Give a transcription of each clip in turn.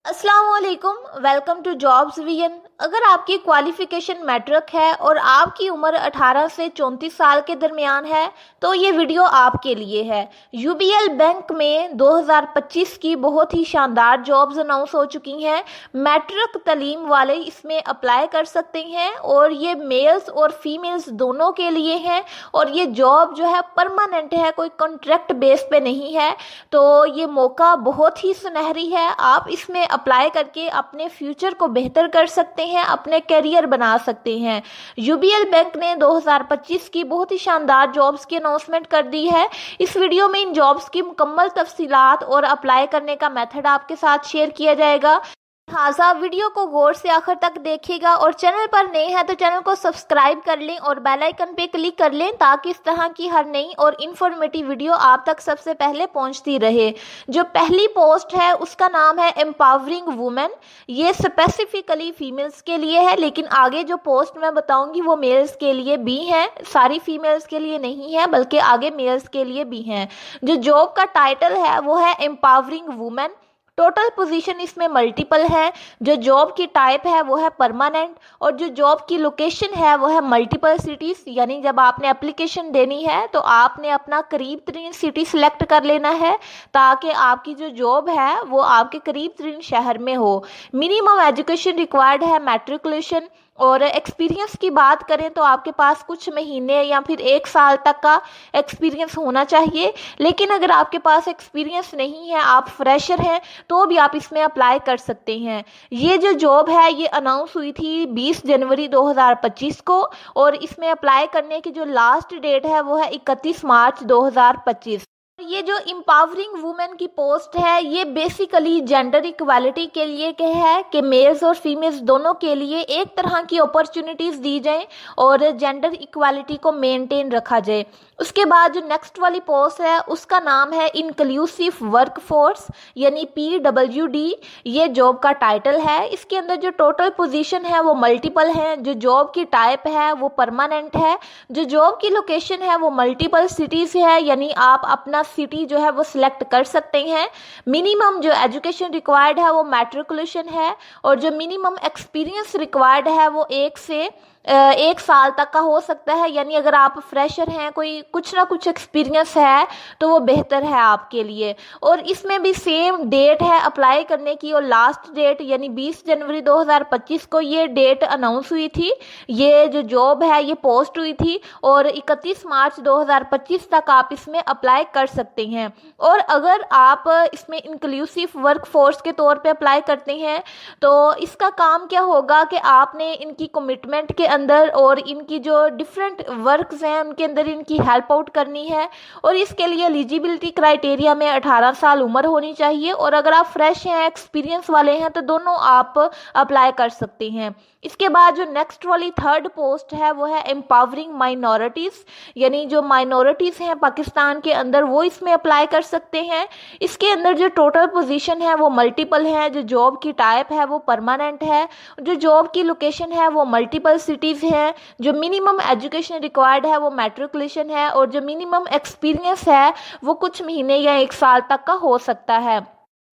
अस्सलाम वालेकुम, welcome to jobs vision. अगर आपकी क्वालिफिकेशन मैट्रिक है और आपकी उम्र 18 से 34 साल के दरमियान है तो ये वीडियो आपके लिए है। यूबीएल बैंक में 2025 की बहुत ही शानदार जॉब्स अनाउंस हो चुकी हैं। मैट्रिक तालीम वाले इसमें अप्लाई कर सकते हैं और ये मेल्स और फीमेल्स दोनों के लिए हैं और ये जॉब जो है परमानेंट है, कोई कॉन्ट्रैक्ट बेस पे नहीं है। तो ये मौका बहुत ही सुनहरी है, आप इसमें अप्लाई करके अपने फ्यूचर को बेहतर कर सकते हैं, अपने करियर बना सकते हैं। यूबीएल बैंक ने 2025 की बहुत ही शानदार जॉब्स की अनाउंसमेंट कर दी है। इस वीडियो में इन जॉब्स की मुकम्मल तफसीलात और अप्लाई करने का मेथड आपके साथ शेयर किया जाएगा। लिहाजा वीडियो को गौर से आखिर तक देखिएगा और चैनल पर नए हैं तो चैनल को सब्सक्राइब कर लें और बेल आइकन पे क्लिक कर लें ताकि इस तरह की हर नई और इन्फॉर्मेटिव वीडियो आप तक सबसे पहले पहुंचती रहे। जो पहली पोस्ट है उसका नाम है एम्पावरिंग वुमेन। ये स्पेसिफिकली फीमेल्स के लिए है, लेकिन आगे जो पोस्ट मैं बताऊंगी वो मेल्स के लिए भी हैं, सारी फीमेल्स के लिए नहीं है बल्कि आगे मेल्स के लिए भी हैं। जो जॉब का टाइटल है वो है एम्पावरिंग वुमेन। टोटल पोजीशन इसमें मल्टीपल है। जो जॉब की टाइप है वो है परमानेंट और जो जॉब की लोकेशन है वो है मल्टीपल सिटीज़। यानी जब आपने एप्लीकेशन देनी है तो आपने अपना करीब तरीन सिटी सिलेक्ट कर लेना है ताकि आपकी जो जॉब है वो आपके करीब तरीन शहर में हो। मिनिमम एजुकेशन रिक्वायर्ड है मैट्रिकुलेशन। और एक्सपीरियंस की बात करें तो आपके पास कुछ महीने या फिर 1 साल तक का एक्सपीरियंस होना चाहिए। लेकिन अगर आपके पास एक्सपीरियंस नहीं है, आप फ्रेशर हैं, तो भी आप इसमें अप्लाई कर सकते हैं। ये जो जॉब है ये अनाउंस हुई थी 20 जनवरी 2025 को और इसमें अप्लाई करने की जो लास्ट डेट है वो है 31 मार्च 2025। ये जो एम्पावरिंग वुमेन की पोस्ट है ये बेसिकली जेंडर इक्वालिटी के लिए है कि मेल्स और फीमेल्स दोनों के लिए एक तरह की अपॉर्चुनिटीज़ दी जाएं और जेंडर इक्वालिटी को मेंटेन रखा जाए। उसके बाद जो नेक्स्ट वाली पोस्ट है उसका नाम है इंक्लूसिव वर्कफोर्स यानी PWD। ये जॉब का टाइटल है। इसके अंदर जो टोटल पोजीशन है वो मल्टीपल है। जो जॉब की टाइप है वो परमानेंट है। जो जॉब की लोकेशन है वो मल्टीपल सिटीज़ है, यानी आप अपना सिटी जो है वो सिलेक्ट कर सकते हैं। मिनिमम जो एजुकेशन रिक्वायर्ड है वो मैट्रिकुलेशन है और जो मिनिमम एक्सपीरियंस रिक्वायर्ड है वो 1 साल तक का हो सकता है। यानी अगर आप फ्रेशर हैं, कोई कुछ ना कुछ एक्सपीरियंस है तो वो बेहतर है आपके लिए। और इसमें भी सेम डेट है अप्लाई करने की और लास्ट डेट यानी 20 जनवरी 2025 को ये डेट अनाउंस हुई थी। ये जो जॉब है ये पोस्ट हुई थी और 31 मार्च 2025 तक आप इसमें अप्लाई कर सकते हैं। और अगर आप इसमें इंक्लूसिव वर्कफोर्स के तौर पे अप्लाई करते हैं तो इसका काम क्या होगा कि आपने इनकी कमिटमेंट के अंदर और इनकी जो डिफरेंट वर्क्स हैं उनके अंदर इनकी हेल्प आउट करनी है। और इसके लिए एलिजिबिलिटी क्राइटेरिया में 18 साल उम्र होनी चाहिए और अगर आप फ्रेश हैं, एक्सपीरियंस वाले हैं तो दोनों आप अप्लाई कर सकते हैं। इसके बाद जो नेक्स्ट वाली थर्ड पोस्ट है वो है एम्पावरिंग माइनॉरिटीज़, यानी जो माइनॉरिटीज़ हैं पाकिस्तान के अंदर वो इसमें अप्लाई कर सकते हैं। इसके अंदर जो टोटल पोजीशन है वो मल्टीपल है। जो जॉब की टाइप है वो परमानेंट है। जो जॉब की लोकेशन है वो मल्टीपल सिटीज़ है। जो मिनिमम एजुकेशन रिक्वायर्ड है वो मैट्रिकुलेशन है और जो मिनिमम एक्सपीरियंस है वो कुछ महीने या 1 साल तक का हो सकता है।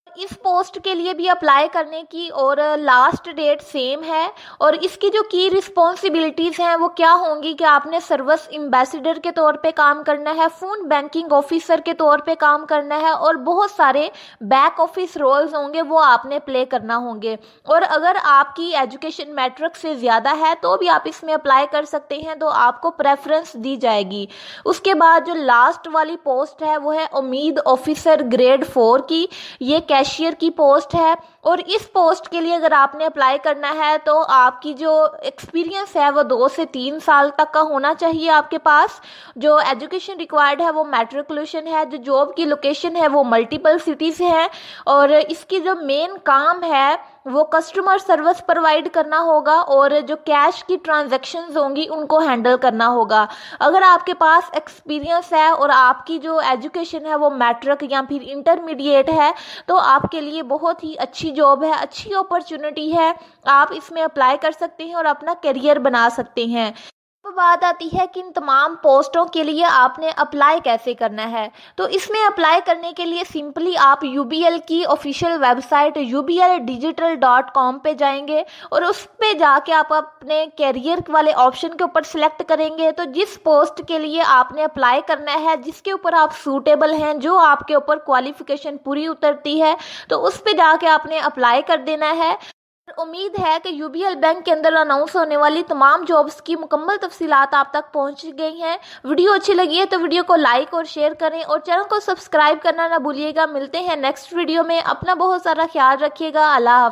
इस पोस्ट के लिए भी अप्लाई करने की और लास्ट डेट सेम है। और इसकी जो की रिस्पॉन्सिबिलिटीज़ हैं वो क्या होंगी कि आपने सर्विस एम्बेसडर के तौर पे काम करना है, फ़ोन बैंकिंग ऑफिसर के तौर पे काम करना है और बहुत सारे बैक ऑफिस रोल्स होंगे वो आपने प्ले करना होंगे। और अगर आपकी एजुकेशन मैट्रिक से ज़्यादा है तो भी आप इसमें अप्लाई कर सकते हैं, तो आपको प्रेफरेंस दी जाएगी। उसके बाद जो लास्ट वाली पोस्ट है वो है उम्मीद ऑफिसर ग्रेड 4 की। ये कैशियर की पोस्ट है और इस पोस्ट के लिए अगर आपने अप्लाई करना है तो आपकी जो एक्सपीरियंस है वो 2 से 3 साल तक का होना चाहिए आपके पास। जो एजुकेशन रिक्वायर्ड है वो मैट्रिकुलेशन है। जो जॉब की लोकेशन है वो मल्टीपल सिटीज़ है और इसकी जो मेन काम है वो कस्टमर सर्विस प्रोवाइड करना होगा और जो कैश की ट्रांजैक्शंस होंगी उनको हैंडल करना होगा। अगर आपके पास एक्सपीरियंस है और आपकी जो एजुकेशन है वो मैट्रिक या फिर इंटरमीडिएट है तो आपके लिए बहुत ही अच्छी जॉब है, अच्छी अपॉर्चुनिटी है। आप इसमें अप्लाई कर सकते हैं और अपना करियर बना सकते हैं। اب بات آتی ہے کہ ان تمام پوسٹوں کے لیے آپ نے اپلائی کیسے کرنا ہے۔ تو اس میں اپلائی کرنے کے لیے سمپلی آپ UBL کی آفیشیل ویب سائٹ ubldigital.com پہ جائیں گے اور اس پہ جا کے آپ اپنے کیریئر والے آپشن کے اوپر سلیکٹ کریں گے۔ تو جس پوسٹ کے لیے آپ نے اپلائی کرنا ہے، جس کے اوپر آپ سوٹیبل ہیں، جو آپ کے اوپر کوالیفیکیشن پوری اترتی ہے، تو اس پہ جا کے آپ نے اپلائی کر دینا ہے۔ امید ہے کہ UBL بینک کے اندر اناؤنس ہونے والی تمام جابز کی مکمل تفصیلات آپ تک پہنچ گئی ہیں۔ ویڈیو اچھی لگی ہے تو ویڈیو کو لائک اور شیئر کریں اور چینل کو سبسکرائب کرنا نہ بھولیے گا۔ ملتے ہیں نیکسٹ ویڈیو میں، اپنا بہت سارا خیال رکھیے گا۔ اللہ حافظ۔